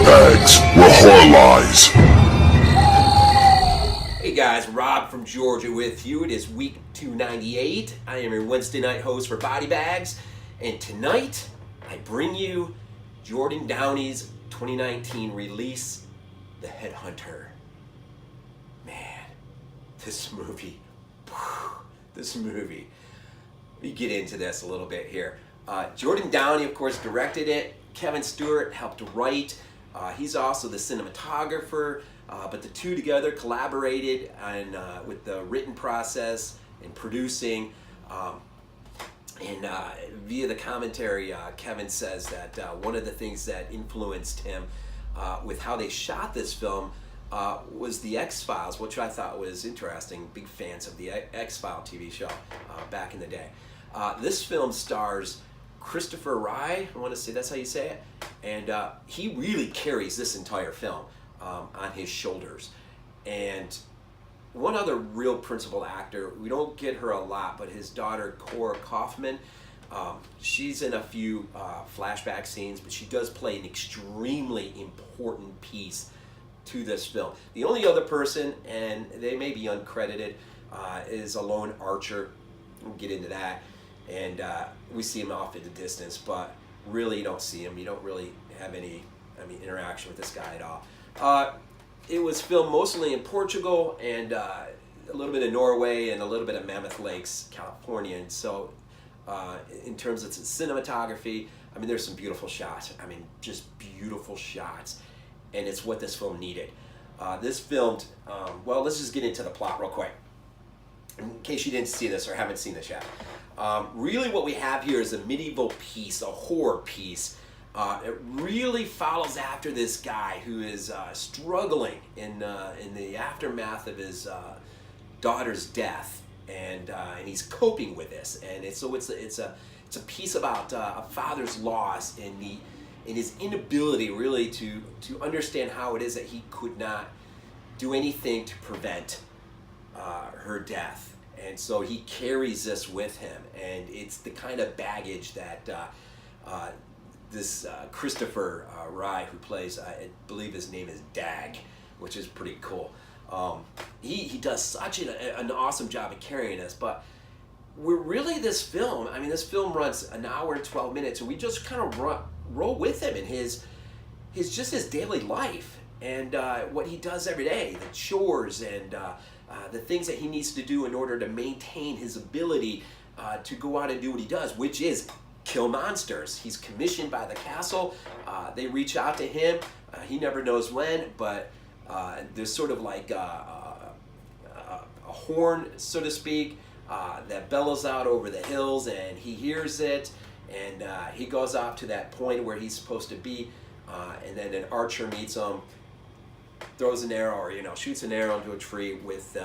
BodyBags, where horror lies. Hey guys, Rob from Georgia with you. It is week 298. I am your Wednesday night host for BodyBags, and tonight I bring you Jordan Downey's 2019 release, The Headhunter. Man, this movie. Let me get into this a little bit here. Jordan Downey, of course, directed it. Kevin Stewart helped write. He's also the cinematographer, but the two together collaborated with the written process and producing. And via the commentary, Kevin says that one of the things that influenced him with how they shot this film was the X-Files, which I thought was interesting. Big fans of the X-Files TV show back in the day. This film stars Christopher Rygh, I want to say that's how you say it, and he really carries this entire film on his shoulders. And one other real principal actor, we don't get her a lot, but his daughter Cora Kaufman, she's in a few flashback scenes, but she does play an extremely important piece to this film. The only other person, and they may be uncredited, is a lone archer. We'll get into that. And we see him off in the distance, but really you don't see him. You don't really have any, interaction with this guy at all. It was filmed mostly in Portugal and a little bit of Norway and a little bit of Mammoth Lakes, California. And so in terms of cinematography, there's some beautiful shots. Just beautiful shots. And it's what this film needed. This filmed, let's just get into the plot real quick, in case you didn't see this or haven't seen this yet. Really what we have here is a medieval piece, a horror piece. It really follows after this guy who is struggling in the aftermath of his daughter's death, and he's coping with this. And it's a piece about a father's loss and his inability really to understand how it is that he could not do anything to prevent her death. And so he carries this with him, and it's the kind of baggage that this Christopher Rygh, who plays, I believe his name is Dag, which is pretty cool. He does such an awesome job of carrying this, but we're really this film runs an hour and 12 minutes, and we just kind of roll with him in his daily life and what he does every day, the chores and the things that he needs to do in order to maintain his ability to go out and do what he does, which is kill monsters. He's commissioned by the castle. They reach out to him. He never knows when, but there's sort of like a horn, so to speak, that bellows out over the hills, and he hears it, and he goes off to that point where he's supposed to be, and then an archer meets him, throws an arrow, or shoots an arrow into a tree with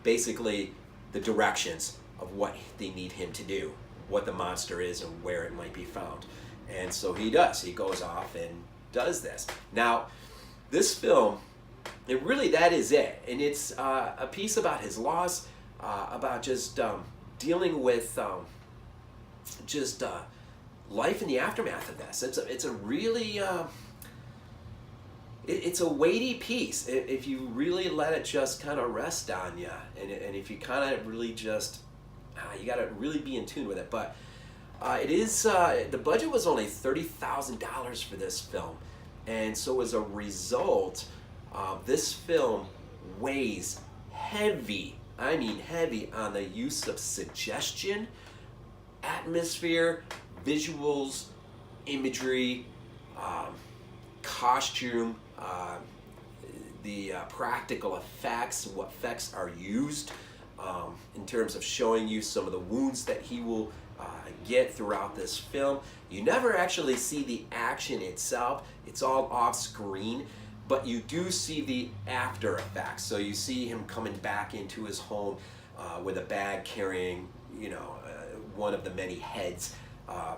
basically the directions of what they need him to do, what the monster is and where it might be found. And so he goes off and does this. Now this film, that is it, and it's a piece about his loss, about just dealing with life in the aftermath of this. It's a really it's a weighty piece if you really let it just kind of rest on you, and if you kind of really just you got to really be in tune with it. But it is the budget was only $30,000 for this film, and so as a result, this film weighs heavy on the use of suggestion, atmosphere, visuals, imagery, costume, the practical effects, what effects are used in terms of showing you some of the wounds that he will get throughout this film. You never actually see the action itself. It's all off screen, but you do see the after effects. So you see him coming back into his home with a bag carrying, one of the many heads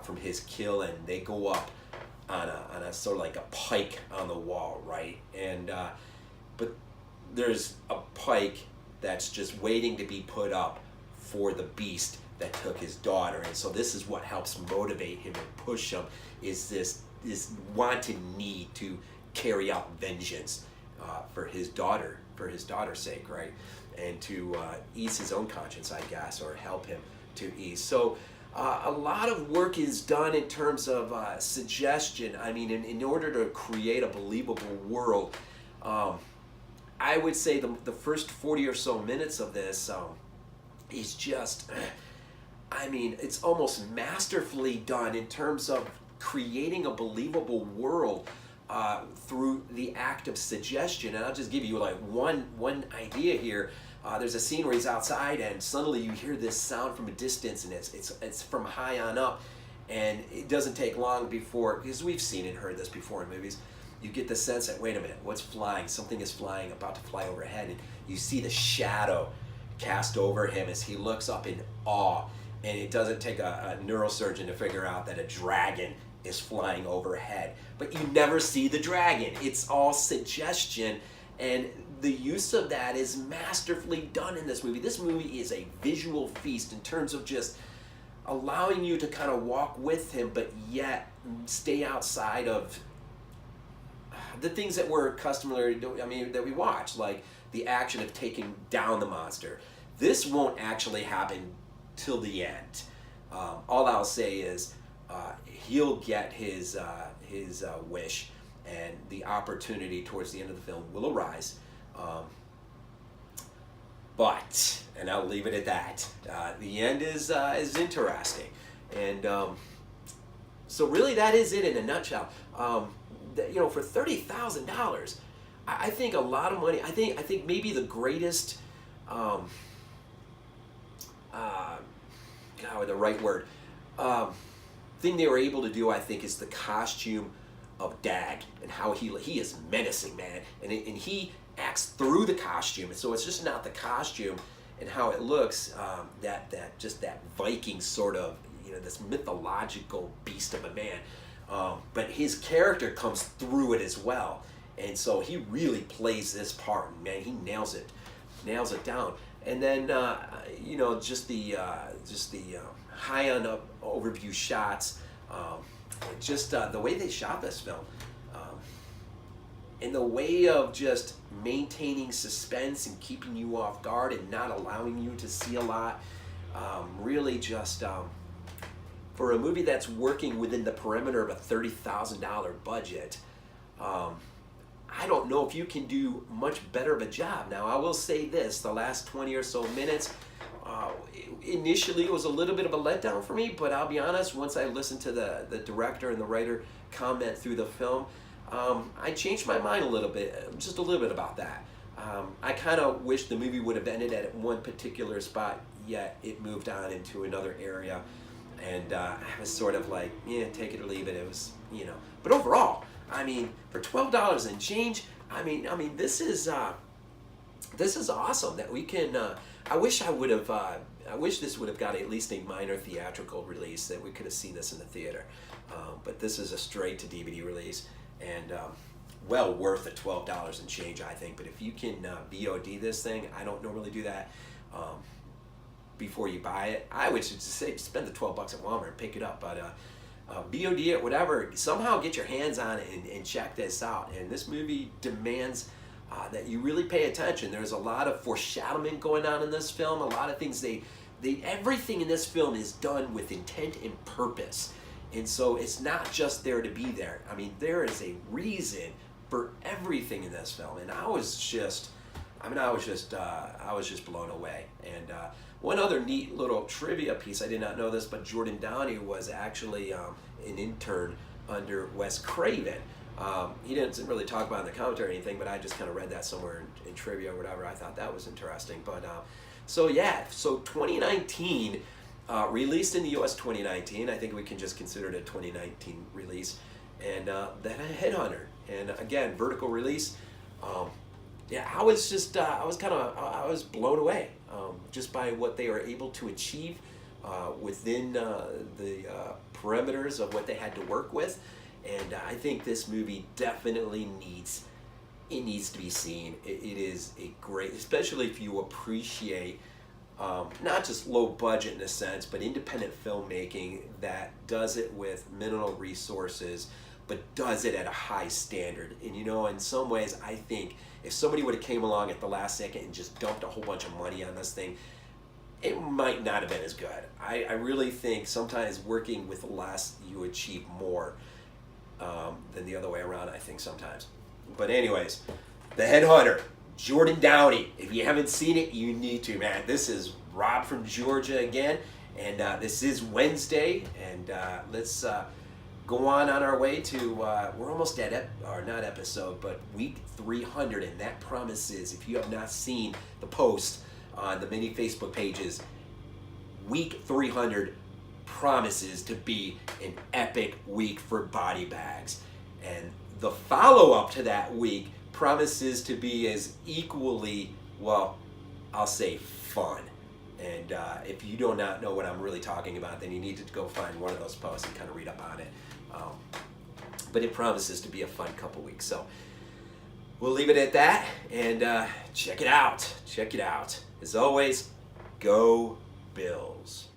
from his kill, and they go up on a sort of like a pike on the wall, right? And but there's a pike that's just waiting to be put up for the beast that took his daughter. And so this is what helps motivate him and push him, is this wanted need to carry out vengeance for his daughter's sake, right? And to ease his own conscience, I guess, or help him to ease. So a lot of work is done in terms of suggestion. I mean, in order to create a believable world, I would say the first 40 or so minutes of this is just, I mean, it's almost masterfully done in terms of creating a believable world through the act of suggestion. And I'll just give you like one idea here. There's a scene where he's outside and suddenly you hear this sound from a distance, and it's from high on up, and it doesn't take long before, because we've seen and heard this before in movies, you get the sense that, wait a minute, what's flying? Something is flying, about to fly overhead, and you see the shadow cast over him as he looks up in awe. And it doesn't take a neurosurgeon to figure out that a dragon is flying overhead. But you never see the dragon. It's all suggestion, and the use of that is masterfully done in this movie. This movie is a visual feast in terms of just allowing you to kind of walk with him, but yet stay outside of the things that we're customary, I mean, that we watch, like the action of taking down the monster. This won't actually happen till the end. All I'll say is he'll get his wish, and the opportunity towards the end of the film will arise. But, and I'll leave it at that. The end is interesting, and so really that is it in a nutshell. You know, for $30,000, I think a lot of money. I think maybe the greatest. God, the right word. Thing they were able to do, I think, is the costume of Dag, and how he is menacing, man, and he acts through the costume, and so it's just not the costume and how it looks, that Viking sort of, you know, this mythological beast of a man, but his character comes through it as well, and so he really plays this part, and man, he nails it down. And then you know, just the high on up overview shots, just the way they shot this film, and the way of just maintaining suspense and keeping you off guard and not allowing you to see a lot, really just for a movie that's working within the perimeter of a $30,000 budget, I don't know if you can do much better of a job. Now, I will say this, the last 20 or so minutes, initially it was a little bit of a letdown for me, but I'll be honest, once I listened to the director and the writer comment through the film, I changed my mind a little bit, just a little bit about that. I kind of wish the movie would have ended at one particular spot, yet it moved on into another area, and I was sort of like, yeah, take it or leave it. It was, you know, but overall, I mean, for $12 and change, I mean, this is awesome that we can. I wish this would have got at least a minor theatrical release, that we could have seen this in the theater. But this is a straight to DVD release, and well worth the $12 and change, I think. But if you can VOD this thing, I don't normally do that. Before you buy it, I would just say spend the $12 at Walmart and pick it up, but. VOD it, whatever, somehow get your hands on it and check this out. And this movie demands that you really pay attention. There's a lot of foreshadowing going on in this film. A lot of things, everything in this film is done with intent and purpose. And so it's not just there to be there. I mean, there is a reason for everything in this film. And I was just blown away. And one other neat little trivia piece, I did not know this, but Jordan Downey was actually an intern under Wes Craven. He didn't really talk about it in the commentary or anything, but I just kind of read that somewhere in trivia or whatever. I thought that was interesting. But so 2019, released in the US 2019. I think we can just consider it a 2019 release. And then a Headhunter. And again, vertical release. Yeah, I was blown away just by what they were able to achieve within the parameters of what they had to work with, and I think this movie definitely needs to be seen. It is a great, especially if you appreciate not just low budget in a sense, but independent filmmaking that does it with minimal resources, but does it at a high standard. And you know, in some ways, I think if somebody would have came along at the last second and just dumped a whole bunch of money on this thing, it might not have been as good. I really think sometimes working with less, you achieve more than the other way around, I think sometimes. But anyways, The Headhunter, Jordan Downey. If you haven't seen it, you need to, man. This is Rob from Georgia again, and this is Wednesday, and let's go on our way to, we're almost at, not episode, but week 300, and that promises, if you have not seen the post on the many Facebook pages, week 300 promises to be an epic week for BodyBags. And the follow-up to that week promises to be as equally, well, I'll say fun. And if you do not know what I'm really talking about, then you need to go find one of those posts and kind of read up on it. But it promises to be a fun couple weeks. So we'll leave it at that, and check it out. Check it out. As always, go Bills.